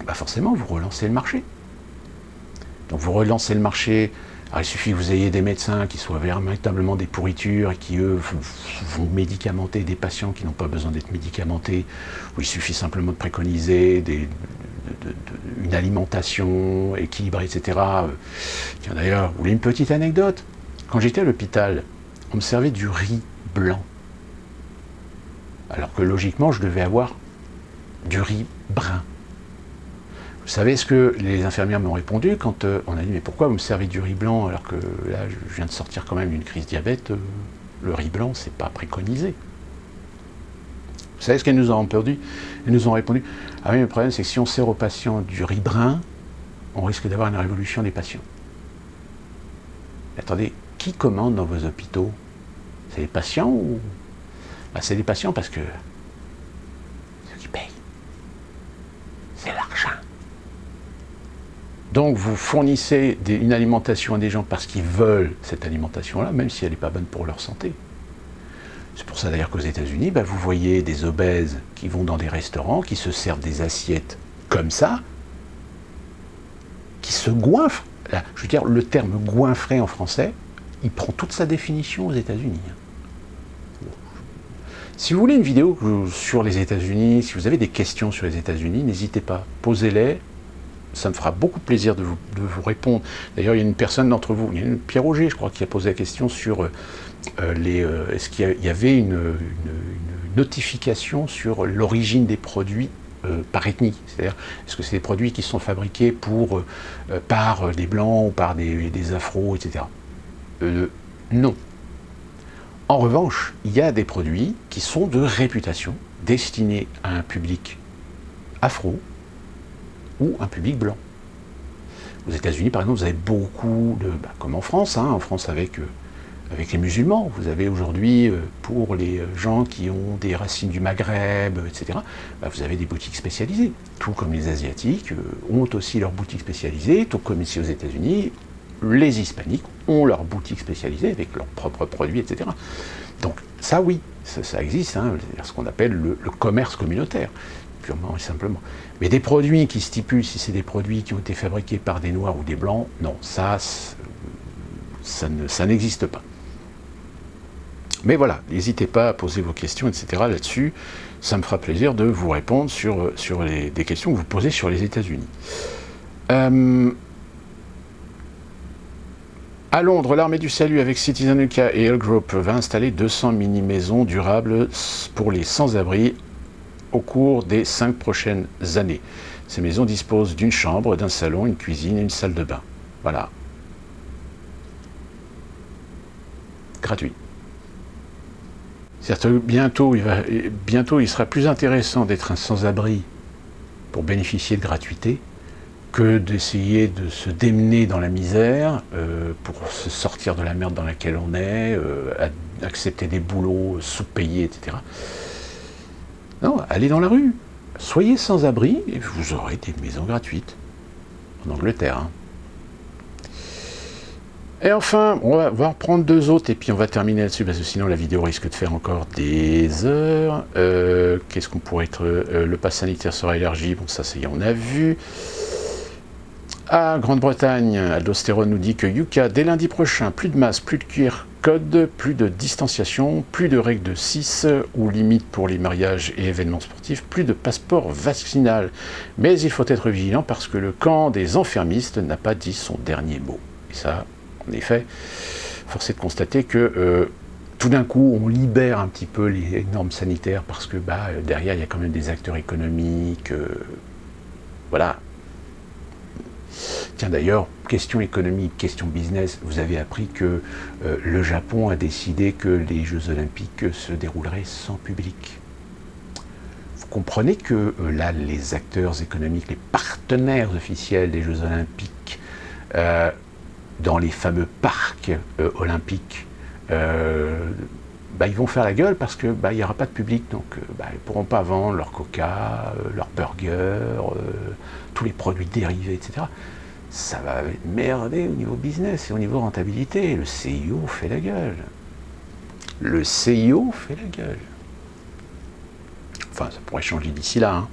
bah forcément, vous relancez le marché. Donc vous relancez le marché. Alors il suffit que vous ayez des médecins qui soient véritablement des pourritures et qui, eux, vont médicamenter des patients qui n'ont pas besoin d'être médicamentés, où il suffit simplement de préconiser une alimentation équilibrée, etc. Tiens d'ailleurs, vous voulez une petite anecdote? Quand j'étais à l'hôpital, on me servait du riz blanc. Alors que logiquement, je devais avoir du riz brun. Vous savez ce que les infirmières m'ont répondu quand on a dit « Mais pourquoi vous me servez du riz blanc alors que là, je viens de sortir quand même d'une crise diabète, le riz blanc, c'est pas préconisé. » Vous savez ce qu'elles nous ont répondu? Elles nous ont répondu « Ah oui, mais le problème, c'est que si on sert aux patients du riz brun, on risque d'avoir une révolution des patients. » Attendez, qui commande dans vos hôpitaux? C'est les patients ou... Ben, c'est les patients parce que ceux qui payent, c'est l'argent. Donc vous fournissez une alimentation à des gens parce qu'ils veulent cette alimentation-là, même si elle n'est pas bonne pour leur santé. C'est pour ça d'ailleurs qu'aux États-Unis, bah, vous voyez des obèses qui vont dans des restaurants, qui se servent des assiettes comme ça, qui se goinfrent. Là, je veux dire, le terme goinfrer en français, il prend toute sa définition aux États-Unis. Si vous voulez une vidéo sur les États-Unis, si vous avez des questions sur les États-Unis, n'hésitez pas, posez-les. Ça me fera beaucoup plaisir de vous répondre. D'ailleurs, il y a une personne d'entre vous, il y a Pierre Auger, je crois, qui a posé la question sur est-ce qu'il y avait une notification sur l'origine des produits par ethnie. C'est-à-dire, est-ce que c'est des produits qui sont fabriqués par des blancs ou par des afros, etc. Non. En revanche, il y a des produits qui sont de réputation, destinés à un public afro, ou un public blanc. Aux États-Unis, par exemple, vous avez beaucoup de... comme en France, hein, en France avec les musulmans, vous avez aujourd'hui, pour les gens qui ont des racines du Maghreb, etc., vous avez des boutiques spécialisées. Tout comme les Asiatiques ont aussi leurs boutiques spécialisées, tout comme ici aux États-Unis, les Hispaniques ont leurs boutiques spécialisées avec leurs propres produits, etc. Donc ça, oui, ça existe, hein, ce qu'on appelle le commerce communautaire, purement et simplement. Mais des produits qui stipulent si c'est des produits qui ont été fabriqués par des noirs ou des blancs, non, ça n'existe pas. Mais voilà, n'hésitez pas à poser vos questions, etc. là-dessus. Ça me fera plaisir de vous répondre sur des questions que vous posez sur les États-Unis. À Londres, l'armée du salut avec Citizen UK et Hill Group va installer 200 mini-maisons durables pour les sans-abri au cours des 5 prochaines années. Ces maisons disposent d'une chambre, d'un salon, une cuisine et une salle de bain. Voilà. Gratuit. Certes, bientôt, il sera plus intéressant d'être un sans-abri pour bénéficier de gratuité que d'essayer de se démener dans la misère pour se sortir de la merde dans laquelle on est, accepter des boulots sous-payés, etc. Non, allez dans la rue, soyez sans abri et vous aurez des maisons gratuites. En Angleterre. Hein. Et enfin, on va en prendre 2 autres et puis on va terminer là-dessus parce que sinon la vidéo risque de faire encore des heures. Qu'est-ce qu'on pourrait être... le pass sanitaire sera élargi, bon ça y est, on a vu. À Grande-Bretagne, Aldostérone nous dit que Yuka, dès lundi prochain, plus de masques, plus de QR code, plus de distanciation, plus de règles de 6 ou limites pour les mariages et événements sportifs, plus de passeport vaccinal. Mais il faut être vigilant parce que le camp des enfermistes n'a pas dit son dernier mot. Et ça, en effet, force est de constater que tout d'un coup, on libère un petit peu les normes sanitaires parce que derrière, il y a quand même des acteurs économiques. Voilà. Tiens d'ailleurs, question économique, question business, vous avez appris que le Japon a décidé que les Jeux Olympiques se dérouleraient sans public. Vous comprenez que là, les acteurs économiques, les partenaires officiels des Jeux Olympiques, dans les fameux parcs olympiques, ils vont faire la gueule parce que il n'y aura pas de public, donc ils ne pourront pas vendre leur coca, leur burger, tous les produits dérivés, etc. Ça va merder au niveau business et au niveau rentabilité. Le CIO fait la gueule. Le CIO fait la gueule. Enfin, ça pourrait changer d'ici là. Hein.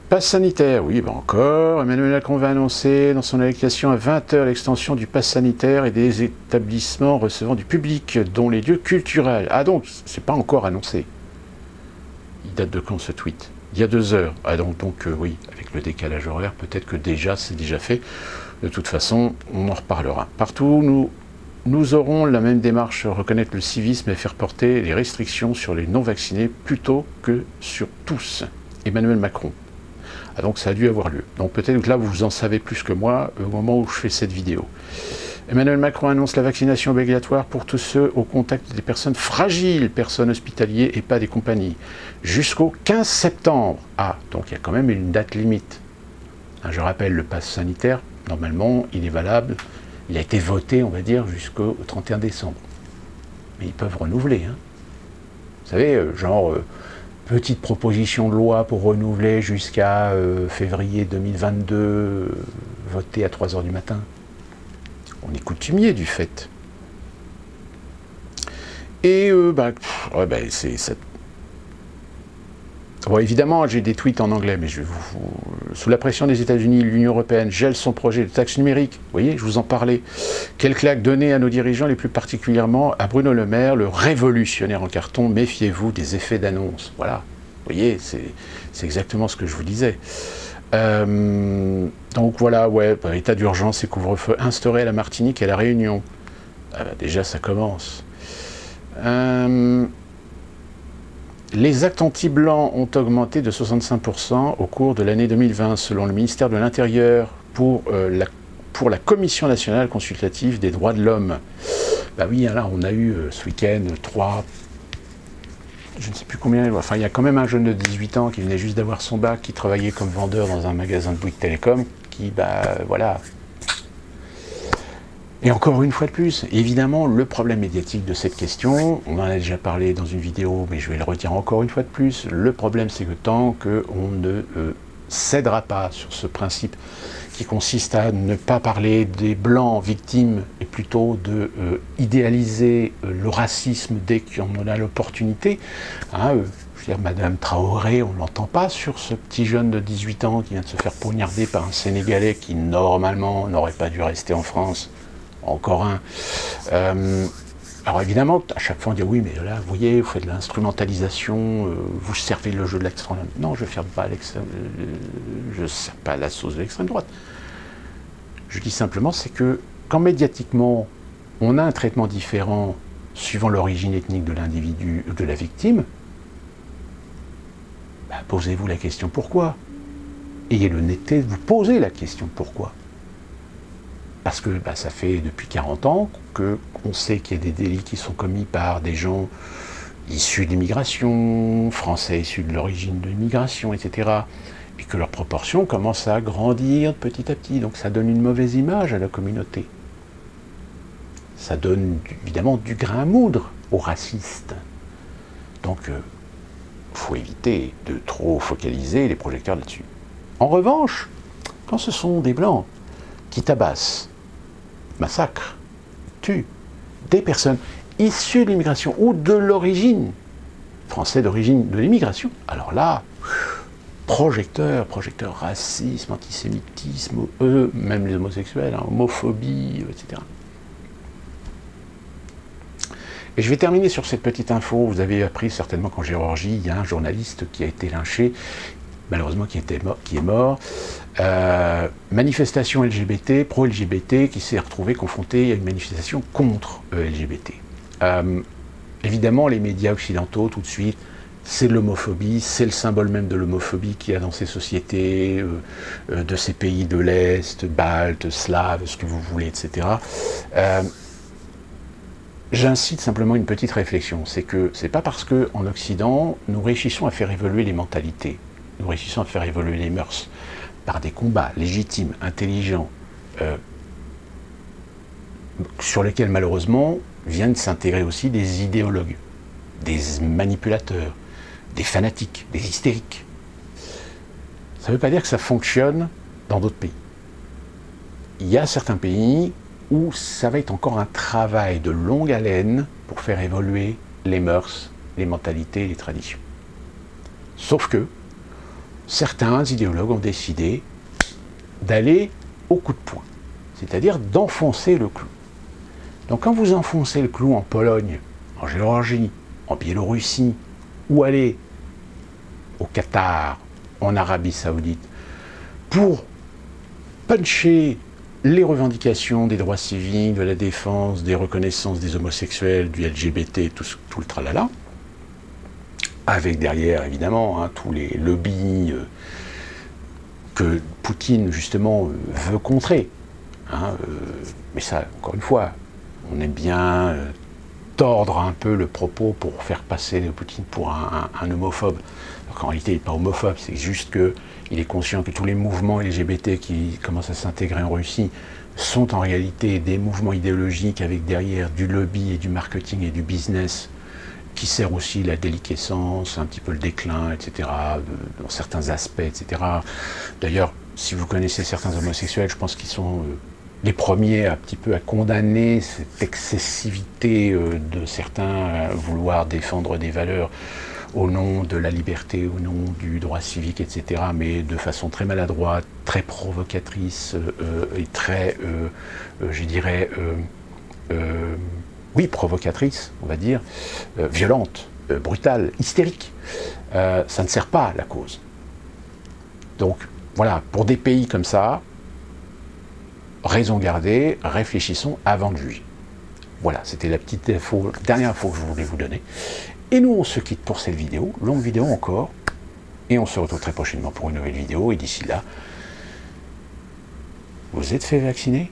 Passe sanitaire, oui, bah encore. Emmanuel Macron va annoncer dans son allocation à 20 h l'extension du pass sanitaire et des établissements recevant du public, dont les lieux culturels. Ah donc, c'est pas encore annoncé. Il date de quand ce tweet? Il y a 2 heures. Ah donc oui, avec le décalage horaire, peut-être que déjà, c'est déjà fait. De toute façon, on en reparlera. Partout, nous aurons la même démarche, reconnaître le civisme et faire porter les restrictions sur les non-vaccinés plutôt que sur tous. Emmanuel Macron. Ah donc ça a dû avoir lieu. Donc peut-être que là vous en savez plus que moi au moment où je fais cette vidéo. Emmanuel Macron annonce la vaccination obligatoire pour tous ceux au contact des personnes fragiles, personnes hospitalières et pas des compagnies, jusqu'au 15 septembre. Ah, donc il y a quand même une date limite. Je rappelle, le pass sanitaire, normalement, il est valable, il a été voté, on va dire, jusqu'au 31 décembre. Mais ils peuvent renouveler. Hein. Vous savez, petite proposition de loi pour renouveler jusqu'à février 2022, votée à 3 h du matin. On est coutumier du fait. Et c'est ça. Bon, évidemment, j'ai des tweets en anglais, mais sous la pression des États-Unis, l'Union européenne gèle son projet de taxe numérique. Vous voyez, je vous en parlais. Quelle claque donnée à nos dirigeants, les plus particulièrement à Bruno Le Maire, le révolutionnaire en carton. Méfiez-vous des effets d'annonce. Voilà. Vous voyez, c'est exactement ce que je vous disais. Donc voilà, état d'urgence et couvre-feu instauré à la Martinique et à la Réunion. Déjà, ça commence. Les actes anti-blancs ont augmenté de 65% au cours de l'année 2020, selon le ministère de l'Intérieur, pour la Commission nationale consultative des droits de l'homme. Bah oui, là, on a eu ce week-end 3... Je ne sais plus combien, enfin il y a quand même un jeune de 18 ans qui venait juste d'avoir son bac, qui travaillait comme vendeur dans un magasin de Bouygues Télécom, qui, voilà. Et encore une fois de plus, évidemment, le problème médiatique de cette question, on en a déjà parlé dans une vidéo, mais je vais le redire encore une fois de plus, le problème c'est que tant qu'on ne cédera pas sur ce principe qui consiste à ne pas parler des blancs victimes et plutôt de idéaliser le racisme dès qu'on en a l'opportunité. Je veux dire, Madame Traoré, on ne l'entend pas sur ce petit jeune de 18 ans qui vient de se faire poignarder par un Sénégalais qui normalement n'aurait pas dû rester en France. Encore un. Alors évidemment, à chaque fois on dit oui, mais là, vous voyez, vous faites de l'instrumentalisation, vous servez le jeu de l'extrême. Non, je ne sers pas la sauce de l'extrême droite. Je dis simplement, c'est que quand médiatiquement, on a un traitement différent suivant l'origine ethnique de l'individu ou de la victime, posez-vous la question pourquoi. Ayez l'honnêteté de vous poser la question pourquoi. Parce que ça fait depuis 40 ans qu'on sait qu'il y a des délits qui sont commis par des gens issus de l'immigration, français issus de l'origine de l'immigration, etc. Et que leur proportion commence à grandir petit à petit. Donc ça donne une mauvaise image à la communauté. Ça donne évidemment du grain à moudre aux racistes. Donc il faut éviter de trop focaliser les projecteurs là-dessus. En revanche, quand ce sont des blancs qui tabassent, massacrent, tuent des personnes issues de l'immigration ou de l'origine, français d'origine de l'immigration, alors là, projecteur, racisme, antisémitisme, même les homosexuels, homophobie, etc. Et je vais terminer sur cette petite info. Vous avez appris certainement qu'en Géorgie, il y a un journaliste qui a été lynché, malheureusement qui est mort. Manifestation LGBT, pro-LGBT, qui s'est retrouvé confronté à une manifestation contre LGBT. Évidemment, les médias occidentaux, tout de suite, c'est de l'homophobie, c'est le symbole même de l'homophobie qu'il y a dans ces sociétés, de ces pays de l'Est, baltes, slaves, ce que vous voulez, etc. J'incite simplement une petite réflexion, c'est que c'est pas parce qu'en Occident, nous réussissons à faire évoluer les mentalités, nous réussissons à faire évoluer les mœurs, par des combats légitimes, intelligents, sur lesquels malheureusement viennent s'intégrer aussi des idéologues, des manipulateurs, des fanatiques, des hystériques. Ça ne veut pas dire que ça fonctionne dans d'autres pays. Il y a certains pays où ça va être encore un travail de longue haleine pour faire évoluer les mœurs, les mentalités et les traditions. Sauf que certains idéologues ont décidé d'aller au coup de poing, c'est-à-dire d'enfoncer le clou. Donc quand vous enfoncez le clou en Pologne, en Géorgie, en Biélorussie, ou allez au Qatar, en Arabie Saoudite, pour puncher les revendications des droits civiques, de la défense, des reconnaissances des homosexuels, du LGBT, tout le tralala, avec derrière, évidemment, tous les lobbies que Poutine, justement, veut contrer. Mais ça, encore une fois, on aime bien tordre un peu le propos pour faire passer Poutine pour un homophobe. Alors qu'en réalité, il n'est pas homophobe, c'est juste qu'il est conscient que tous les mouvements LGBT qui commencent à s'intégrer en Russie sont en réalité des mouvements idéologiques avec derrière du lobby et du marketing et du business qui sert aussi la déliquescence, un petit peu le déclin, etc., dans certains aspects, etc. D'ailleurs, si vous connaissez certains homosexuels, je pense qu'ils sont les premiers un petit peu à condamner cette excessivité de certains à vouloir défendre des valeurs au nom de la liberté, au nom du droit civique, etc., mais de façon très maladroite, très provocatrice et très, je dirais, oui, provocatrice, on va dire, violente, brutale, hystérique. Ça ne sert pas la cause. Donc, voilà, pour des pays comme ça, raison gardée, réfléchissons avant de juger. Voilà, c'était la petite info, dernière info que je voulais vous donner. Et nous, on se quitte pour cette vidéo, longue vidéo encore, et on se retrouve très prochainement pour une nouvelle vidéo, et d'ici là, vous êtes fait vacciner ?